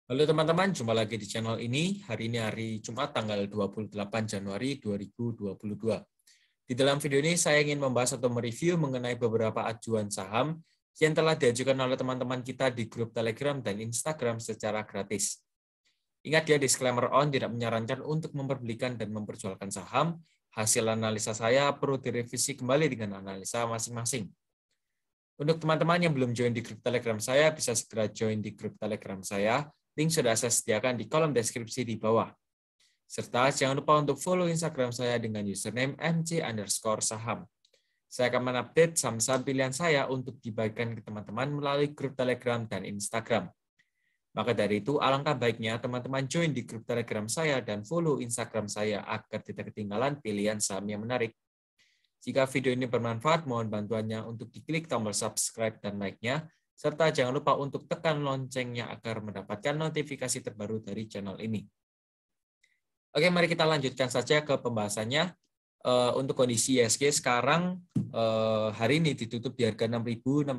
Halo teman-teman, jumpa lagi di channel ini. Hari ini hari Jumat tanggal 28 Januari 2022. Di dalam video ini saya ingin membahas atau mereview mengenai beberapa ajuan saham yang telah diajukan oleh teman-teman kita di grup Telegram dan Instagram secara gratis. Ingat ya, disclaimer on, tidak menyarankan untuk memperbelikan dan memperjualkan saham. Hasil analisa saya perlu direvisi kembali dengan analisa masing-masing. Untuk teman-teman yang belum join di grup Telegram saya, bisa segera join di grup Telegram saya. Link sudah saya sediakan di kolom deskripsi di bawah. Serta jangan lupa untuk follow Instagram saya dengan username mc_saham. Saya akan mengupdate saham-saham pilihan saya untuk dibagikan ke teman-teman melalui grup Telegram dan Instagram. Maka dari itu, alangkah baiknya teman-teman join di grup Telegram saya dan follow Instagram saya agar tidak ketinggalan pilihan saham yang menarik. Jika video ini bermanfaat, mohon bantuannya untuk diklik tombol subscribe dan like-nya, serta jangan lupa untuk tekan loncengnya agar mendapatkan notifikasi terbaru dari channel ini. Oke, mari kita lanjutkan saja ke pembahasannya. Untuk kondisi IHSG sekarang hari ini ditutup di harga 6.645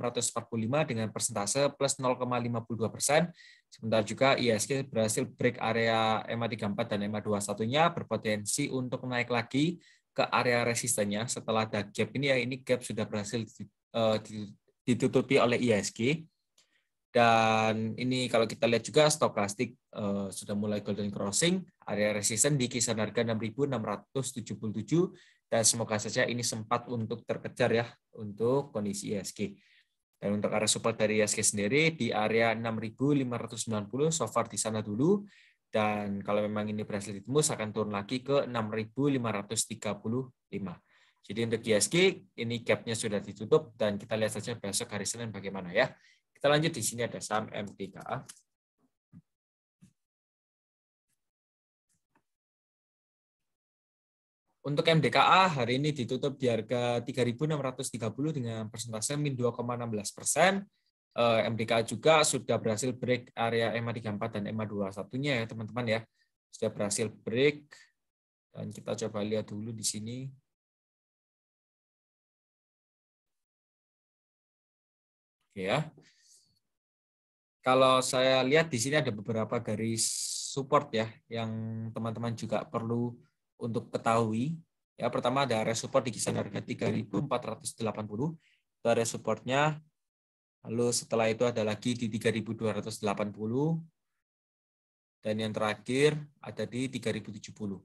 dengan persentase plus 0,52%. Sementara juga IHSG berhasil break area EMA34 dan EMA21-nya, berpotensi untuk naik lagi ke area resistennya setelah ada gap ini. Ini gap sudah berhasil ditutupi oleh IHSG. Dan ini kalau kita lihat juga stokastik sudah mulai golden crossing, area resisten di kisaran harga 6.677, dan semoga saja ini sempat untuk terkejar ya untuk kondisi IHSG. Dan untuk area support dari IHSG sendiri di area 6.590, so far di sana dulu. Dan kalau memang ini berhasil ditembus akan turun lagi ke 6.535. Jadi untuk IHSG ini gap-nya sudah ditutup dan kita lihat saja besok hari Senin bagaimana ya. Kita lanjut, di sini ada saham MDKA. Untuk MDKA hari ini ditutup di harga 3.630 dengan persentase min 2,16%. MDKA juga sudah berhasil break area EMA34 dan EMA21-nya ya teman-teman ya. Sudah berhasil break. Dan kita coba lihat dulu di sini. Oke ya. Kalau saya lihat di sini ada beberapa garis support ya yang teman-teman juga perlu untuk ketahui. Ya, pertama ada area support di kisaran harga 3.480. Itu area supportnya. Lalu setelah itu ada lagi di 3.280. Dan yang terakhir ada di 3.070.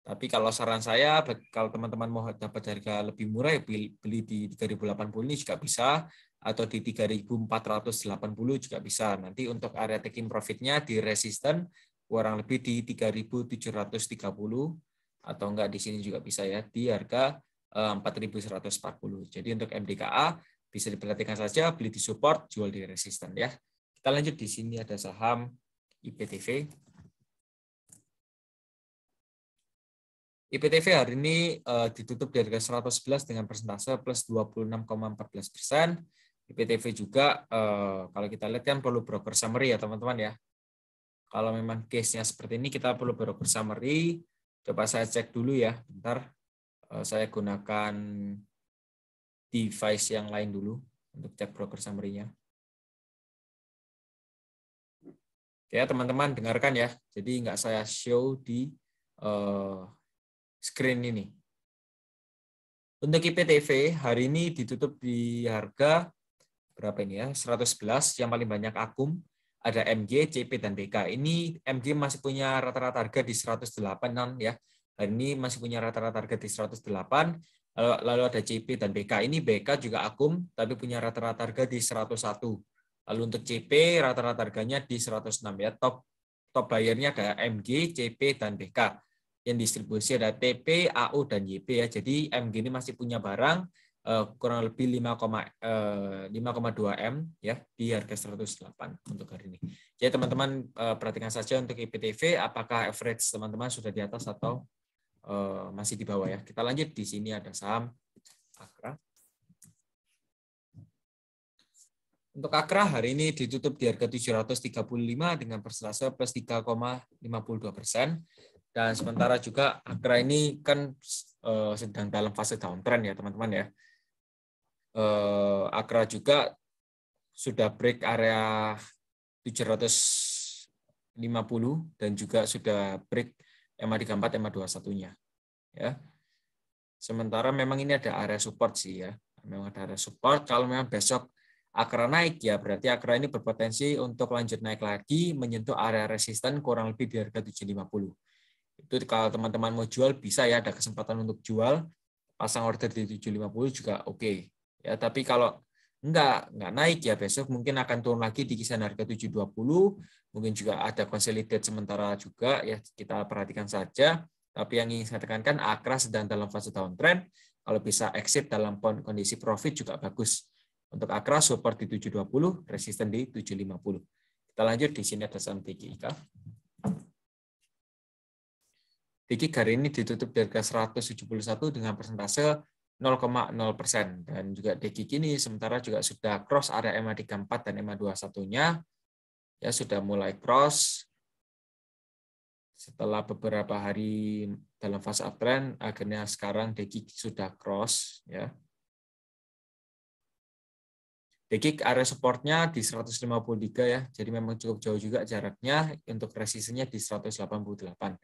Tapi kalau saran saya, kalau teman-teman mau dapat harga lebih murah, ya beli di 3.080 ini juga bisa, atau di 3.480 juga bisa. Nanti untuk area taking profit-nya di resisten kurang lebih di 3.730, atau enggak di sini juga bisa ya, di harga 4.140. Jadi untuk MDKA bisa diperhatikan saja, beli di support, jual di resisten ya. Kita lanjut, di sini ada saham IPTV. IPTV hari ini ditutup di harga 111 dengan persentase plus 26,14%. IPTV juga kalau kita lihat kan perlu broker summary ya teman-teman ya. Kalau memang case-nya seperti ini kita perlu broker summary. Coba saya cek dulu ya, bentar. Saya gunakan device yang lain dulu untuk cek broker summary-nya. Oke ya teman-teman, dengarkan ya. Jadi nggak saya show di screen ini. Untuk IPTV hari ini ditutup di harga berapa ini ya? 111, yang paling banyak akum. Ada MG, CP, dan BK. Ini MG masih punya rata-rata harga di 108 ya. Hari ini masih punya rata-rata harga di 108. Lalu ada CP dan BK. Ini BK juga akum, tapi punya rata-rata harga di 101. Lalu untuk CP rata-rata harganya di 106 ya. Top buyer-nya ada MG, CP, dan BK. Yang distribusi ada TP, AU, dan YP ya. Jadi MG ini masih punya barang kurang lebih 5,2 M ya di harga 108 untuk hari ini. Jadi teman-teman perhatikan saja untuk IPTV apakah average teman-teman sudah di atas atau masih di bawah ya. Kita lanjut, di sini ada saham Akra. Untuk Akra hari ini ditutup di harga 735 dengan persentase plus 3,52%. Dan sementara juga Akra ini kan sedang dalam fase downtrend ya teman-teman ya. Akra juga sudah break area 700 dan juga sudah break MA34, MA21-nya. Ya. Sementara memang ini ada area support sih ya. Memang ada area support. Kalau memang besok AKRA naik ya berarti AKRA ini berpotensi untuk lanjut naik lagi menyentuh area resisten kurang lebih di harga 750. Itu kalau teman-teman mau jual bisa ya, ada kesempatan untuk jual, pasang order di 750 juga oke. Ya, tapi kalau enggak naik ya besok mungkin akan turun lagi di kisaran harga 720, mungkin juga ada consolidate sementara juga ya, kita perhatikan saja. Tapi yang ingin saya tekankan AKRA sedang dalam fase downtrend, kalau bisa exit dalam kondisi profit juga bagus. Untuk AKRA support di 720, resisten di 750. Kita lanjut, di sini ada saham DGIK. DGIK hari ini ditutup di harga 171 dengan persentase 0,0%. Dan juga DGIK ini sementara juga sudah cross area MA34 dan MA21-nya. Ya, sudah mulai cross. Setelah beberapa hari dalam fase uptrend, akhirnya sekarang DGIK sudah cross. Ya. DGIK area supportnya di 153 ya, jadi memang cukup jauh juga jaraknya. Untuk resistennya di 188.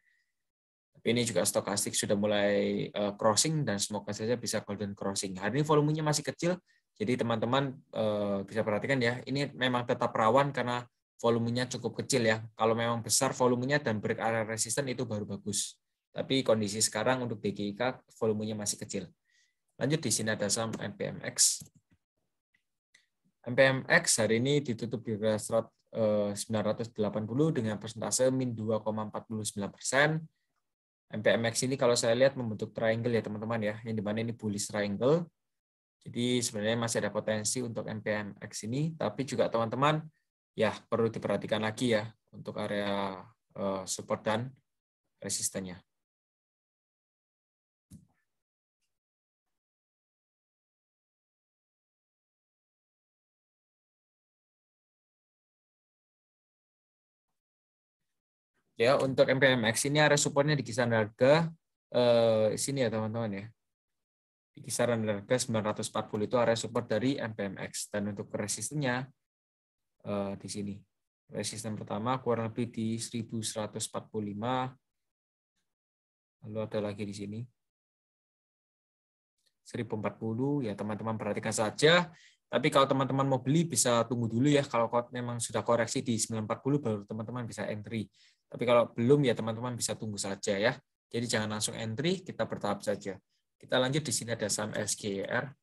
Tapi ini juga stokastik sudah mulai crossing dan semoga saja bisa golden crossing. Hari ini volumenya masih kecil, jadi teman-teman bisa perhatikan ya, ini memang tetap rawan karena volumenya cukup kecil ya. Kalau memang besar volumenya dan break area resisten itu baru bagus. Tapi kondisi sekarang untuk DGIK volumenya masih kecil. Lanjut, di sini ada saham MPMX. MPMX hari ini ditutup di harga 980 dengan persentase min 2,49%. MPMX ini kalau saya lihat membentuk triangle ya teman-teman ya, yang dimana ini bullish triangle. Jadi sebenarnya masih ada potensi untuk MPMX ini, tapi juga teman-teman ya perlu diperhatikan lagi ya untuk area support dan resistennya. Ya, untuk MPMX ini area supportnya di kisaran harga sini ya teman-teman ya. Di kisaran harga 940 itu area support dari MPMX, dan untuk resistennya di sini. Resisten pertama kurang lebih di 1145. Lalu ada lagi di sini 1040 ya, teman-teman perhatikan saja. Tapi kalau teman-teman mau beli bisa tunggu dulu ya, kalau memang sudah koreksi di 940 baru teman-teman bisa entry. Tapi kalau belum ya teman-teman bisa tunggu saja ya. Jadi jangan langsung entry, kita bertahap saja. Kita lanjut, di sini ada saham SGR.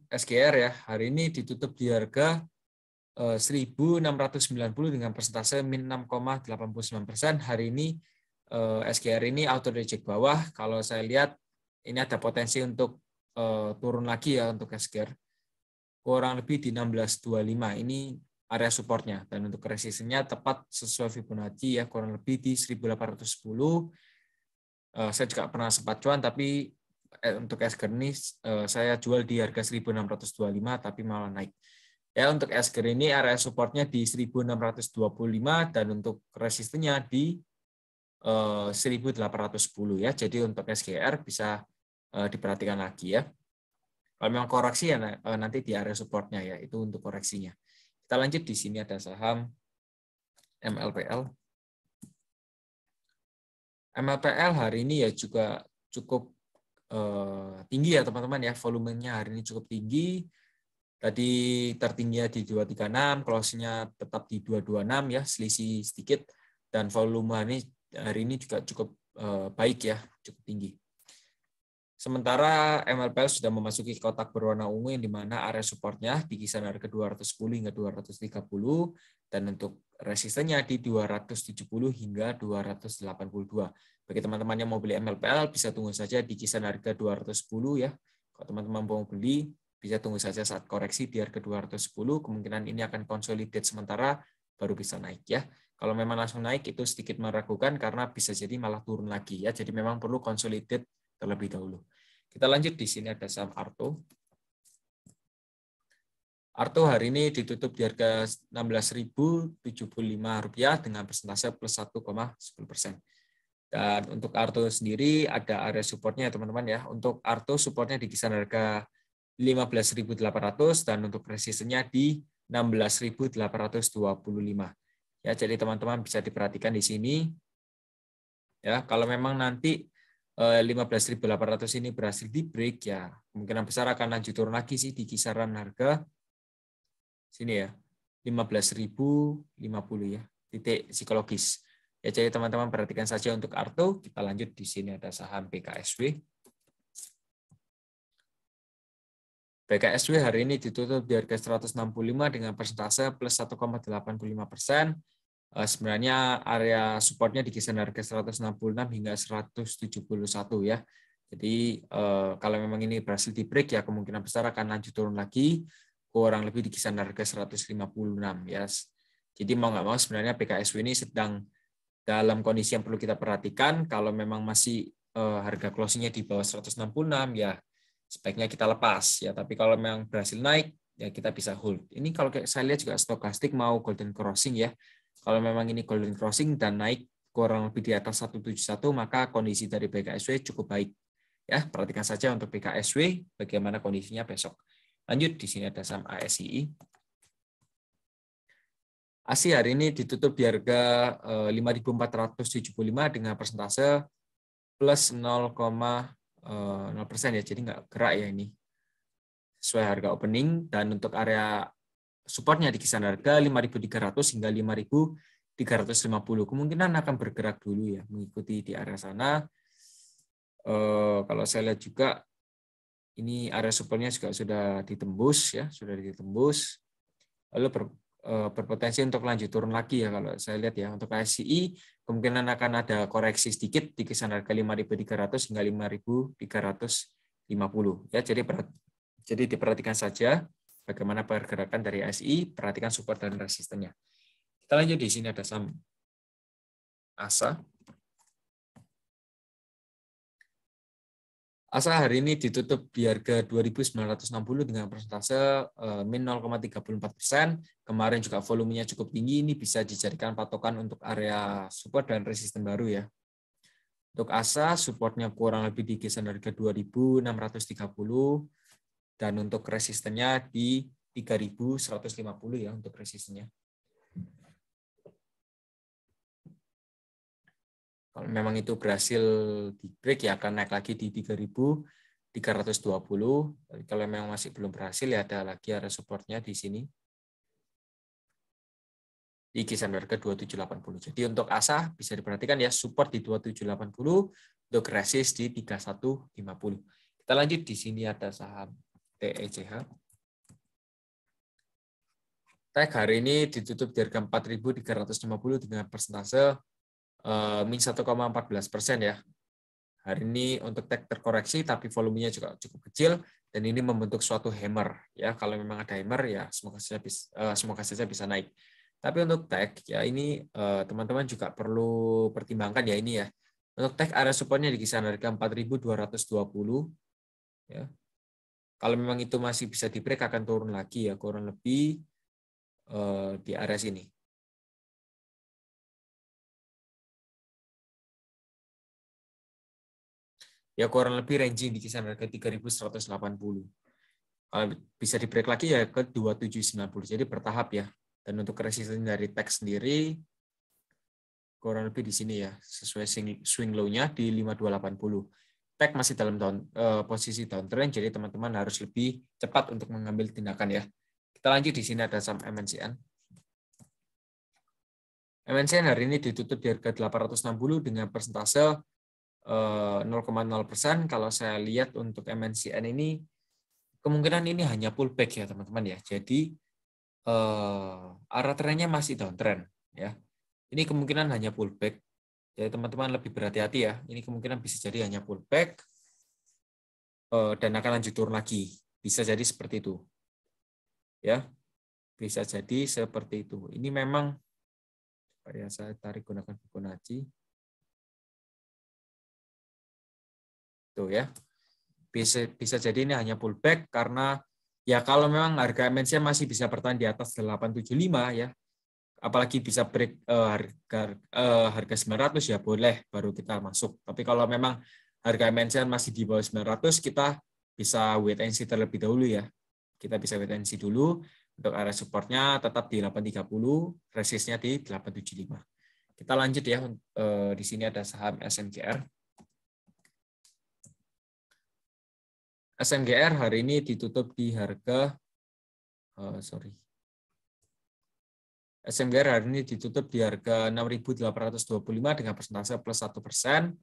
SGR ya, hari ini ditutup di harga 1.690 dengan persentase min 6,89%. Hari ini SGR ini auto reject bawah. Kalau saya lihat ini ada potensi untuk turun lagi ya untuk SGR. Kurang lebih di 1625. Ini area supportnya, dan untuk resistennya tepat sesuai Fibonacci ya, kurang lebih di 1810. Saya juga pernah sempat cuan, tapi untuk SGR ini saya jual di harga 1625 tapi malah naik. Ya, untuk SGR ini area supportnya di 1625 dan untuk resistennya di 1810 ya. Jadi untuk SGR bisa diperhatikan lagi ya. Kalau memang koreksi ya nanti di area supportnya ya, itu untuk koreksinya. Kita lanjut, di sini ada saham MLPL. MLPL hari ini ya juga cukup tinggi ya teman-teman ya, volumenya hari ini cukup tinggi. Tadi tertingginya di 236, close-nya tetap di 226 ya, selisih sedikit, dan volume ini hari ini juga cukup baik ya, cukup tinggi. Sementara MLPL sudah memasuki kotak berwarna ungu yang dimana area supportnya di kisaran harga 210 hingga 230, dan untuk resistennya di 270 hingga 282. Bagi teman-teman yang mau beli MLPL bisa tunggu saja di kisaran harga 210 ya. Kalau teman-teman mau beli bisa tunggu saja saat koreksi di harga 210, kemungkinan ini akan konsolidate sementara baru bisa naik ya. Kalau memang langsung naik itu sedikit meragukan karena bisa jadi malah turun lagi ya. Jadi memang perlu consolidate terlebih dahulu. Kita lanjut, di sini ada saham Arto. Arto hari ini ditutup di harga Rp16.075 dengan persentase plus 1,10%. Dan untuk Arto sendiri ada area supportnya ya teman-teman ya. Untuk Arto supportnya di kisaran harga 15.800 dan untuk resistennya di 16.825. Ya, jadi teman-teman bisa diperhatikan di sini. Ya, kalau memang nanti 15.800 ini berhasil di break, ya kemungkinan besar akan lanjut turun lagi sih di kisaran harga sini ya, 15.050 ya, titik psikologis. Ya, jadi teman-teman perhatikan saja untuk Arto. Kita lanjut di sini ada saham BKSW. BKSW hari ini ditutup di harga 165 dengan persentase plus 1,85%. Sebenarnya area supportnya di kisaran harga 166 hingga 171 ya. Jadi kalau memang ini berhasil di break, ya kemungkinan besar akan lanjut turun lagi kurang lebih di kisaran harga 156 ya. Jadi mau nggak mau sebenarnya BKSW ini sedang dalam kondisi yang perlu kita perhatikan. Kalau memang masih harga closingnya di bawah 166 ya sebaiknya kita lepas ya. Tapi kalau memang berhasil naik ya kita bisa hold. Ini kalau saya lihat juga stokastik mau golden crossing ya. Kalau memang ini golden crossing dan naik kurang lebih di atas 171, maka kondisi dari BKSW cukup baik. Ya, perhatikan saja untuk BKSW bagaimana kondisinya besok. Lanjut, di sini ada saham ASII. ASI hari ini ditutup di harga 5.475 dengan persentase plus 0,0% ya, jadi nggak gerak ya ini. Sesuai harga opening, dan untuk area supportnya di kisaran harga 5.300 hingga 5.350. Kemungkinan akan bergerak dulu ya, mengikuti di area sana. Kalau saya lihat juga ini area supportnya juga sudah ditembus ya, sudah ditembus. Lalu berpotensi untuk lanjut turun lagi ya kalau saya lihat ya. Untuk ASI kemungkinan akan ada koreksi sedikit di kisaran harga 5.300 hingga 5.350 ya. Jadi diperhatikan saja bagaimana pergerakan dari ASI, perhatikan support dan resistennya. Kita lanjut, di sini ada saham ASA. ASA hari ini ditutup di harga 2.960 dengan persentase min 0,34%. Kemarin juga volumenya cukup tinggi, ini bisa dijadikan patokan untuk area support dan resisten baru ya. Untuk ASA, supportnya kurang lebih di kisaran harga 2.630 dan untuk resistennya di 3.150 ya untuk resistennya. Kalau memang itu berhasil di break ya akan naik lagi di 3.320. Kalau memang masih belum berhasil ya ada lagi area supportnya di sini di kisaran harga 2780. Jadi untuk ASA bisa diperhatikan ya, support di 2780, untuk resist di 3150. Kita lanjut, di sini ada saham TECH. TECH hari ini ditutup di harga 4.350 dengan persentase min 1,14% ya. Hari ini untuk TECH terkoreksi, tapi volumenya juga cukup kecil, dan ini membentuk suatu hammer ya. Kalau memang ada hammer ya semoga saja bisa naik. Tapi untuk TECH ya ini teman-teman juga perlu pertimbangkan ya ini ya. Untuk TECH area supportnya di kisaran harga 4.220 ya. Kalau memang itu masih bisa di break akan turun lagi ya, kurang lebih di area sini. Ya kurang lebih ranging di kisaran harga 3.180. Kalau bisa di break lagi ya ke 2790. Jadi bertahap ya. Dan untuk resisten dari TECH sendiri kurang lebih di sini ya, sesuai swing low-nya di 5280. TECH masih dalam posisi downtrend, jadi teman-teman harus lebih cepat untuk mengambil tindakan ya. Kita lanjut, di sini ada saham MNCN. MNCN hari ini ditutup di harga 860 dengan persentase 0,0%. Kalau saya lihat untuk MNCN ini kemungkinan ini hanya pullback ya teman-teman ya. Jadi arah trennya masih downtrend ya. Ini kemungkinan hanya pullback. Jadi teman-teman lebih berhati-hati ya. Ini kemungkinan bisa jadi hanya pullback dan akan lanjut turun lagi. Bisa jadi seperti itu. Ya. Bisa jadi seperti itu. Ini memang saya tarik gunakan Fibonacci. Tuh ya. Bisa jadi ini hanya pullback karena ya kalau memang harga MNCN masih bisa bertahan di atas 875 ya. Apalagi bisa break harga 900 ya boleh baru kita masuk. Tapi kalau memang harga MNCN masih di bawah 900, kita bisa wait and see terlebih dahulu ya. Kita bisa wait and see dulu. Untuk area supportnya tetap di 830, resistnya di 875. Kita lanjut ya, di sini ada saham SMGR. SMGR hari ini ditutup di harga, SMGR hari ini ditutup di harga 6.825 dengan persentase plus 1%.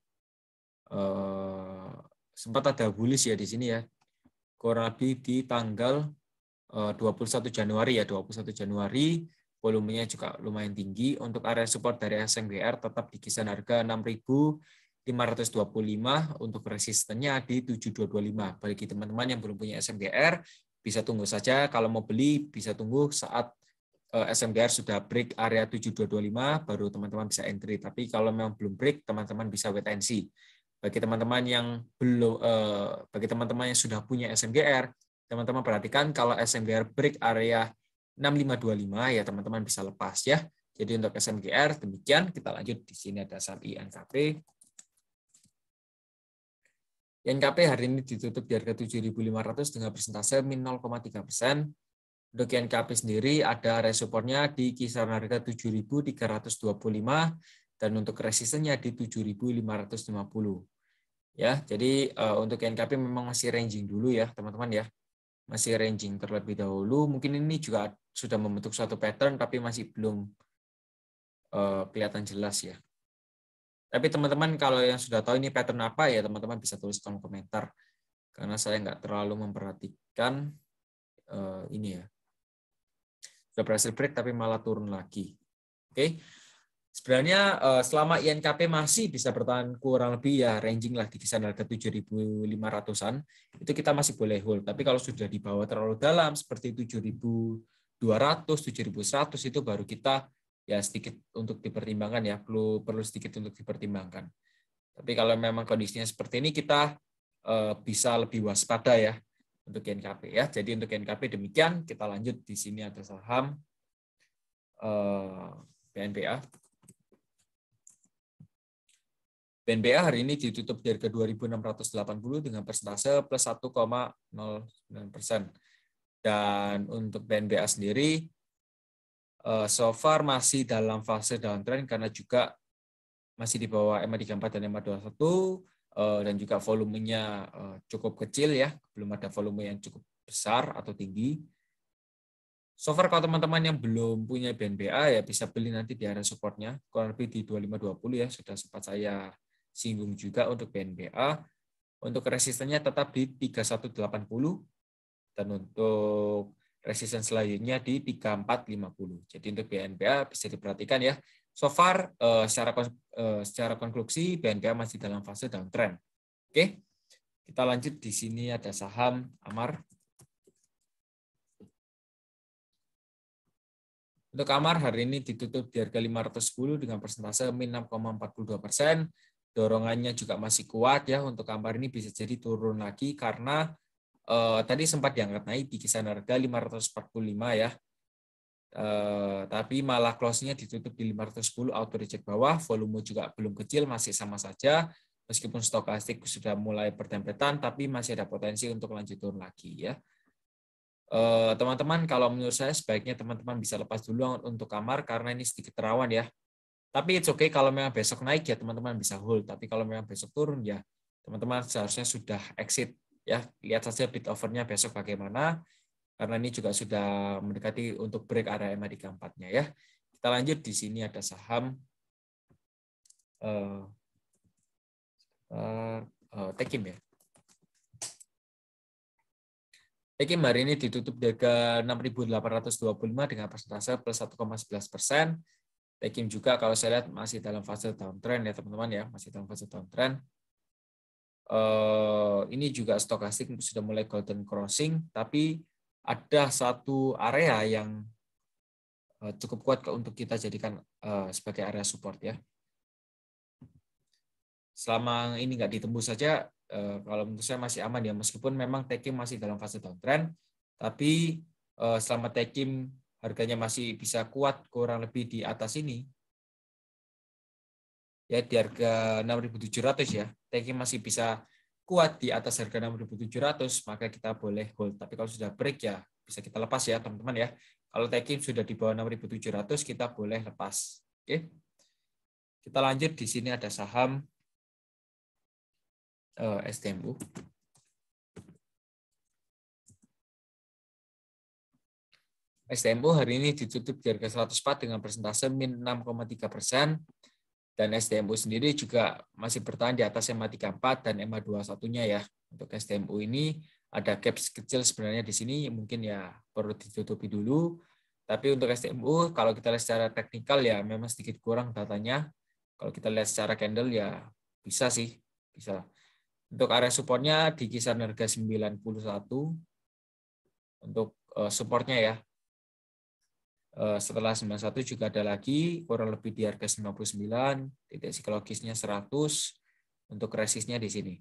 Sempat ada bullish ya di sini ya, kurang lebih di tanggal 21 Januari ya, 21 Januari volumenya juga lumayan tinggi. Untuk area support dari SMGR tetap di kisaran harga 6.525, untuk resistennya di 7.225. Bagi teman-teman yang belum punya SMGR bisa tunggu saja, kalau mau beli bisa tunggu saat SMGR sudah break area 7.225 baru teman-teman bisa entry. Tapi kalau memang belum break, teman-teman bisa wait and see. Bagi teman-teman yang belum, bagi teman-teman yang sudah punya SMGR, teman-teman perhatikan kalau SMGR break area 6525 ya teman-teman bisa lepas ya. Jadi untuk SMGR demikian. Kita lanjut, di sini ada saham INKP. INKP hari ini ditutup di harga 7.500 dengan persentase min 0,3%. Untuk INKP sendiri ada area supportnya di kisaran harga 7.325 dan untuk resistennya di 7.550. Ya, jadi untuk INKP memang masih ranging dulu ya, teman-teman ya. Masih ranging terlebih dahulu. Mungkin ini juga sudah membentuk suatu pattern tapi masih belum kelihatan jelas ya. Tapi teman-teman kalau yang sudah tahu ini pattern apa ya, teman-teman bisa tulis kolom komentar. Karena saya nggak terlalu memperhatikan ini ya. Sudah berhasil break tapi malah turun lagi. Oke. Sebenarnya selama INKP masih bisa bertahan kurang lebih ya ranging lah di kisaran harga 7.500-an, itu kita masih boleh hold. Tapi kalau sudah di bawah terlalu dalam seperti 7.200, 7.100 itu baru kita ya sedikit untuk dipertimbangkan ya, perlu sedikit untuk dipertimbangkan. Tapi kalau memang kondisinya seperti ini kita bisa lebih waspada ya untuk INKP ya. Jadi untuk INKP demikian. Kita lanjut, di sini ada saham BNPA. BNPA hari ini ditutup di harga 2.680 dengan persentase plus 1,09%. Dan untuk BNPA sendiri, so far masih dalam fase downtrend karena juga masih di bawah EMA 34 dan EMA 21, dan juga volumenya cukup kecil ya, belum ada volume yang cukup besar atau tinggi. So far kalau teman-teman yang belum punya BNPA ya bisa beli nanti di area supportnya, kurang lebih di 2520 ya, sudah sempat saya singgung juga untuk BNPA. Untuk resistennya tetap di 3180 dan untuk resisten selanjutnya di 3450. Jadi untuk BNPA bisa diperhatikan ya. So far secara konklusi BNPA masih dalam fase downtrend. Oke. Kita lanjut, di sini ada saham Amar. Untuk Amar hari ini ditutup di harga 510 dengan persentase min 6,42%. Dorongannya juga masih kuat ya, untuk Amar ini bisa jadi turun lagi karena tadi sempat diangkat naik di kisaran harga 545 ya. Tapi malah close-nya ditutup di 510, auto reject bawah, volume juga belum kecil, masih sama saja. Meskipun stokastik sudah mulai bertempetan, tapi masih ada potensi untuk lanjut turun lagi ya. Teman-teman, kalau menurut saya sebaiknya teman-teman bisa lepas dulu untuk Amar karena ini sedikit rawan ya. Tapi it's okay kalau memang besok naik ya teman-teman bisa hold. Tapi kalau memang besok turun ya teman-teman seharusnya sudah exit ya. Lihat saja bid offer-nya besok bagaimana. Karena ini juga sudah mendekati untuk break area EMA 34-nya ya. Kita lanjut, di sini ada saham Tekim ya. Tekim hari ini ditutup di harga 6.825 dengan persentase plus 1,11%. Tekim juga kalau saya lihat masih dalam fase downtrend ya teman-teman ya, masih dalam fase downtrend. Ini juga stokastik sudah mulai golden crossing, tapi ada satu area yang cukup kuat untuk kita jadikan sebagai area support ya. Selama ini nggak ditembus saja, kalau menurut saya masih aman ya, meskipun memang Tekim masih dalam fase downtrend, tapi selama Tekim harganya masih bisa kuat kurang lebih di atas ini, ya di harga 6.700 ya, Tekim masih bisa kuat di atas harga 6.700, maka kita boleh hold. Tapi kalau sudah break ya bisa kita lepas ya teman-teman ya. Kalau taking sudah di bawah 6.700 kita boleh lepas. Oke. Kita lanjut, di sini ada saham STMU. STMU hari ini ditutup di harga 104 dengan persentase min 6,3%. Dan STMU sendiri juga masih bertahan di atas EMA 34 dan EMA 21-nya ya. Untuk STMU ini ada gap kecil sebenarnya di sini, mungkin ya perlu ditutupi dulu. Tapi untuk STMU kalau kita lihat secara teknikal ya memang sedikit kurang datanya. Kalau kita lihat secara candle ya bisa sih, bisa. Untuk area supportnya di kisaran harga 91 untuk supportnya ya. Setelah 91 juga ada lagi kurang lebih di harga 99, titik psikologisnya 100, untuk resistnya di sini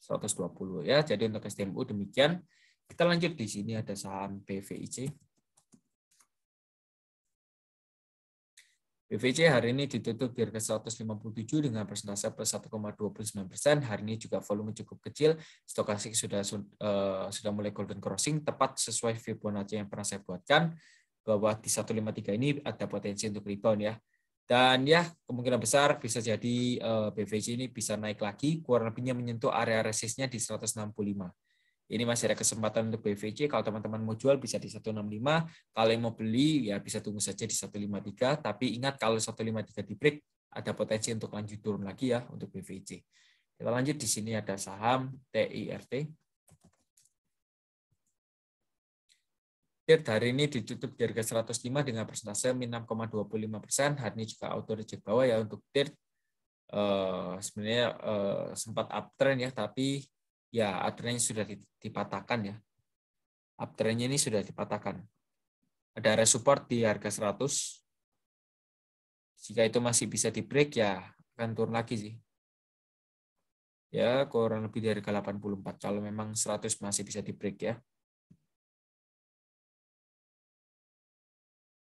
120 ya. Jadi untuk STMU demikian. Kita lanjut, di sini ada saham BVIC. BVIC hari ini ditutup di harga 157 dengan persentase plus 1,29%. Hari ini juga volume cukup kecil. Stokastik sudah mulai golden crossing, tepat sesuai Fibonacci yang pernah saya buatkan, bahwa di 153 ini ada potensi untuk rebound ya. Dan ya kemungkinan besar bisa jadi BVIC ini bisa naik lagi, kurang lebihnya menyentuh area resistnya di 165. Ini masih ada kesempatan untuk BVIC. Kalau teman-teman mau jual bisa di 165. Kalau yang mau beli ya bisa tunggu saja di 153. Tapi ingat kalau 153 di break ada potensi untuk lanjut turun lagi ya untuk BVIC. Kita lanjut, di sini ada saham TIRT. TIRT hari ini ditutup di harga 105 dengan persentase min 6,25%. Hari ini juga auto reject bawah ya untuk TIRT. Sebenarnya sempat uptrend ya, tapi ya uptrend-nya sudah dipatahkan ya. Uptrend-nya ini sudah dipatahkan. Ada area support di harga 100. Jika itu masih bisa di break ya akan turun lagi sih. Ya kurang lebih dari harga 84 kalau memang 100 masih bisa di break ya.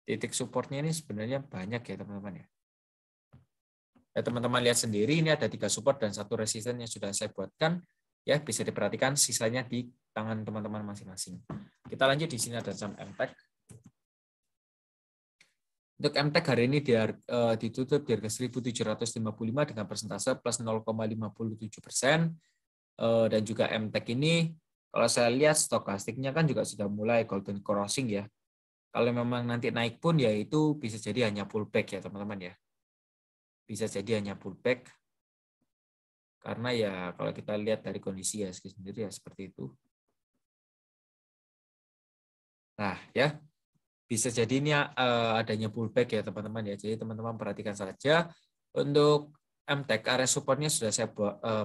Titik supportnya ini sebenarnya banyak ya teman-teman ya. Ya teman-teman lihat sendiri, ini ada 3 support dan 1 resisten yang sudah saya buatkan. Ya, bisa diperhatikan, sisanya di tangan teman-teman masing-masing. Kita lanjut, di sini ada saham MTEK. Untuk MTEK hari ini ditutup di harga 1.755 dengan persentase plus 0,57%. Dan juga MTEK ini, kalau saya lihat stokastiknya kan juga sudah mulai golden crossing ya. Kalau memang nanti naik pun ya itu bisa jadi hanya pullback ya teman-teman ya. Bisa jadi hanya pullback. Karena ya kalau kita lihat dari kondisi ya sendiri ya seperti itu. Nah ya, bisa jadi ini adanya pullback ya teman-teman ya. Jadi teman-teman perhatikan saja. Untuk MTEK area supportnya sudah saya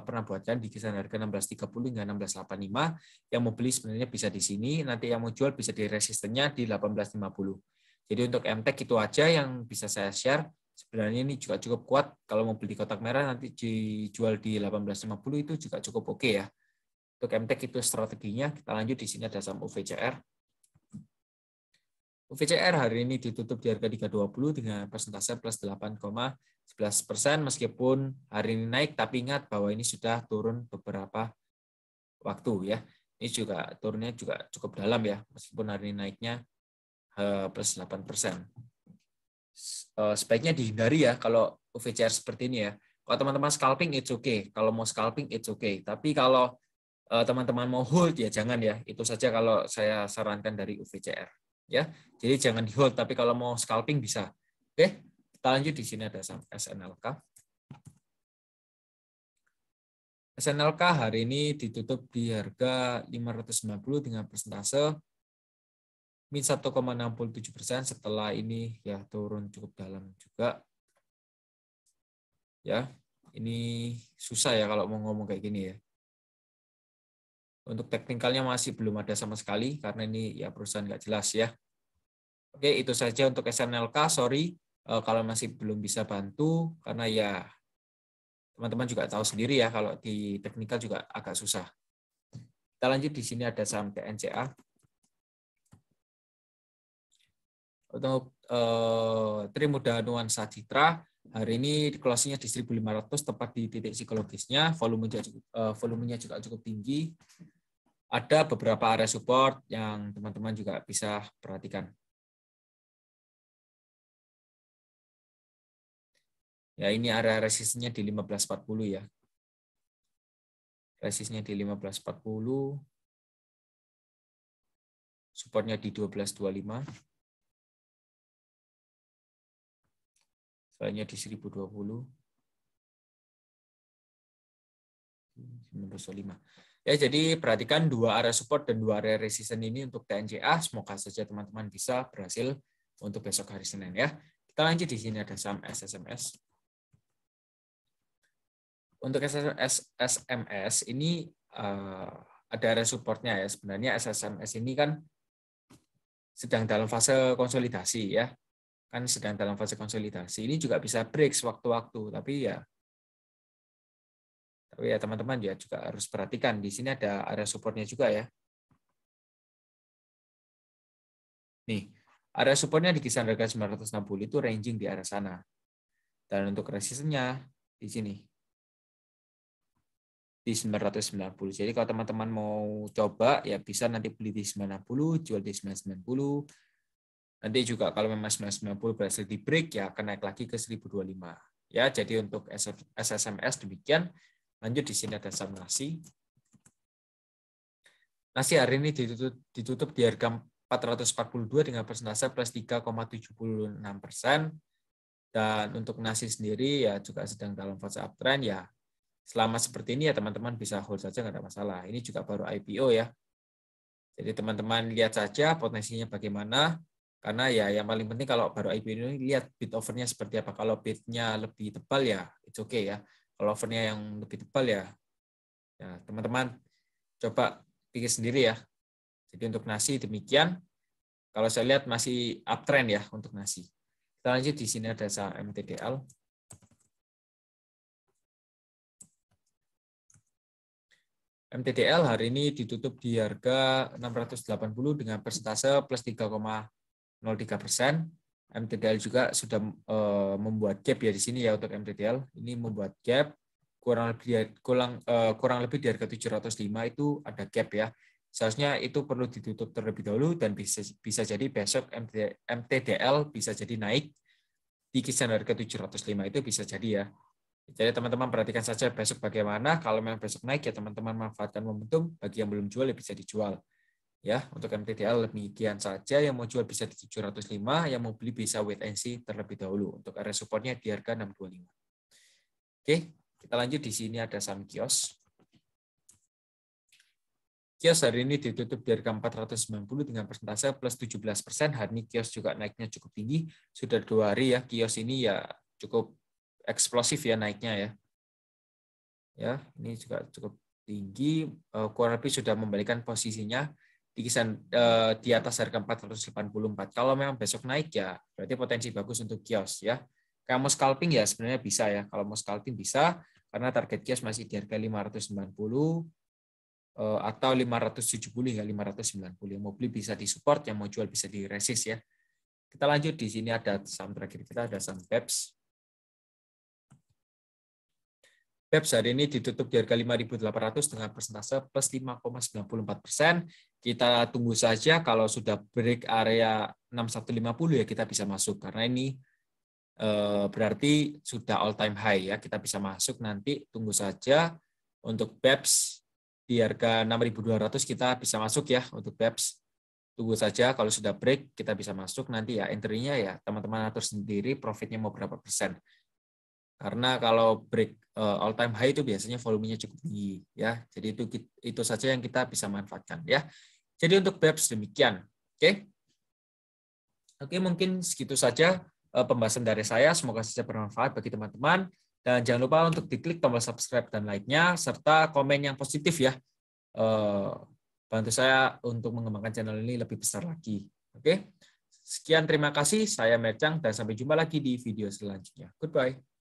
pernah buatkan di kisaran harga 16.30 hingga 16.85. Yang mau beli sebenarnya bisa di sini. Nanti yang mau jual bisa di resistennya di 18.50. Jadi untuk MTEK itu aja yang bisa saya share. Sebenarnya ini juga cukup kuat. Kalau mau beli kotak merah nanti dijual di 18.50 itu juga cukup oke ya. Untuk MTEK itu strateginya. Kita lanjut, di sini ada saham UVCR. UVCR hari ini ditutup di harga 320 dengan persentase plus 8,11%. Meskipun hari ini naik, tapi ingat bahwa ini sudah turun beberapa waktu ya. Ini juga turunnya juga cukup dalam ya, meskipun hari ini naiknya plus 8%. Sebaiknya dihindari ya kalau UVCR seperti ini ya. Kalau teman-teman scalping it's okay. Kalau mau scalping it's okay. Tapi kalau teman-teman mau hold ya jangan ya. Itu saja kalau saya sarankan dari UVCR ya. Jadi jangan di hold, tapi kalau mau scalping bisa. Oke, kita lanjut, di sini ada SNLK. SNLK hari ini ditutup di harga 590 dengan persentase min 1,67%. Setelah ini ya turun cukup dalam juga. Ya, ini susah ya kalau mau ngomong kayak gini ya. Untuk teknikalnya masih belum ada sama sekali karena ini ya perusahaan nggak jelas ya. Oke, itu saja untuk SNLK. Sorry kalau masih belum bisa bantu karena ya teman-teman juga tahu sendiri ya kalau di teknikal juga agak susah. Kita lanjut, di sini ada saham TNCA. Untuk Trimuda Nuansa Citra Hari ini closing-nya di 1.500 tepat di titik psikologisnya, volumenya juga cukup tinggi. Ada beberapa area support yang teman-teman juga bisa perhatikan. Ya, ini area resistnya di 1540 ya. Resistnya di 1540. Supportnya di 1225. Selanjutnya di 1020. 1925. Ya, jadi perhatikan dua area support dan dua area resisten ini untuk TNCA. Semoga saja teman-teman bisa berhasil untuk besok hari Senin ya. Kita lanjut, di sini ada saham SSMS. Untuk SSMS ini ada area supportnya ya. Sebenarnya SSMS ini kan sedang dalam fase konsolidasi ya. Kan sedang dalam fase konsolidasi. Ini juga bisa break sewaktu-waktu, tapi ya teman-teman ya juga harus perhatikan. Di sini ada area supportnya juga ya. Nih, area supportnya di kisaran harga 960 itu ranging di arah sana. Dan untuk resistennya di sini. Di 990. Jadi kalau teman-teman mau coba, ya bisa nanti beli di 960, jual di 990. Nanti juga kalau memang 990 berhasil di break, ya akan naik lagi ke 1025. Ya, jadi untuk SSMS demikian. Lanjut, di sini ada saham nasi. Nasi hari ini ditutup di harga 442 dengan persentase plus 3,76%. Dan untuk nasi sendiri ya juga sedang dalam fase uptrend ya. Selama seperti ini ya teman-teman bisa hold saja, nggak ada masalah. Ini juga baru IPO ya. Jadi teman-teman lihat saja potensinya bagaimana. Karena ya yang paling penting kalau baru IPO ini lihat bid overnya seperti apa. Kalau bidnya lebih tebal ya it's okay ya. Kalau overnya yang lebih tebal ya teman-teman coba pikir sendiri ya. Jadi untuk nasi demikian. Kalau saya lihat masih uptrend ya untuk nasi. Kita lanjut, di sini ada saham MTDL. MTDL hari ini ditutup di harga 680 dengan persentase plus 3,03%. MTDL juga sudah membuat gap ya di sini ya untuk MTDL. Ini membuat gap kurang lebih di harga 705 itu ada gap ya. Seharusnya itu perlu ditutup terlebih dahulu dan bisa jadi besok MTDL bisa jadi naik di kisaran harga 705 itu bisa jadi ya. Jadi teman-teman perhatikan saja besok bagaimana. Kalau memang besok naik ya teman-teman manfaatkan momentum. Bagi yang belum jual ya bisa dijual. Ya, untuk MTDL demikian saja. Yang mau jual bisa di 705, yang mau beli bisa wait and see terlebih dahulu. Untuk area supportnya di harga 625. Oke, kita lanjut, di sini ada saham Kios. Kios hari ini ditutup di harga 490 dengan persentase plus 17%. Hari ini Kios juga naiknya cukup tinggi. Sudah 2 hari ya Kios ini ya cukup eksplosif ya naiknya ya. Ya, ini juga cukup tinggi. Kurang lebih sudah membalikan posisinya di kisaran di atas harga 484. Kalau memang besok naik ya berarti potensi bagus untuk Kios ya. Kalau mau scalping ya sebenarnya bisa ya. Kalau mau scalping bisa karena target Kios masih di harga 590 atau 570 hingga 590. Yang mau beli bisa disupport, yang mau jual bisa di resist ya. Kita lanjut, di sini ada saham terakhir kita, ada saham BEPS. BEPS hari ini ditutup di harga 5.800 dengan persentase plus 5,94%. Kita tunggu saja kalau sudah break area 6150 ya kita bisa masuk karena ini berarti sudah all time high ya, kita bisa masuk nanti. Tunggu saja untuk BEPS di harga 6.200 kita bisa masuk ya untuk BEPS. Tunggu saja kalau sudah break kita bisa masuk nanti ya, entry-nya ya teman-teman atur sendiri profitnya mau berapa persen. Karena kalau break all time high itu biasanya volumenya cukup tinggi ya. Jadi itu saja yang kita bisa manfaatkan ya. Jadi untuk BEPS demikian. Oke. Oke, mungkin segitu saja pembahasan dari saya. Semoga saja bermanfaat bagi teman-teman. Dan jangan lupa untuk diklik tombol subscribe dan like-nya, serta komen yang positif ya. Bantu saya untuk mengembangkan channel ini lebih besar lagi. Oke. Sekian, terima kasih. Saya Mercang dan sampai jumpa lagi di video selanjutnya. Goodbye.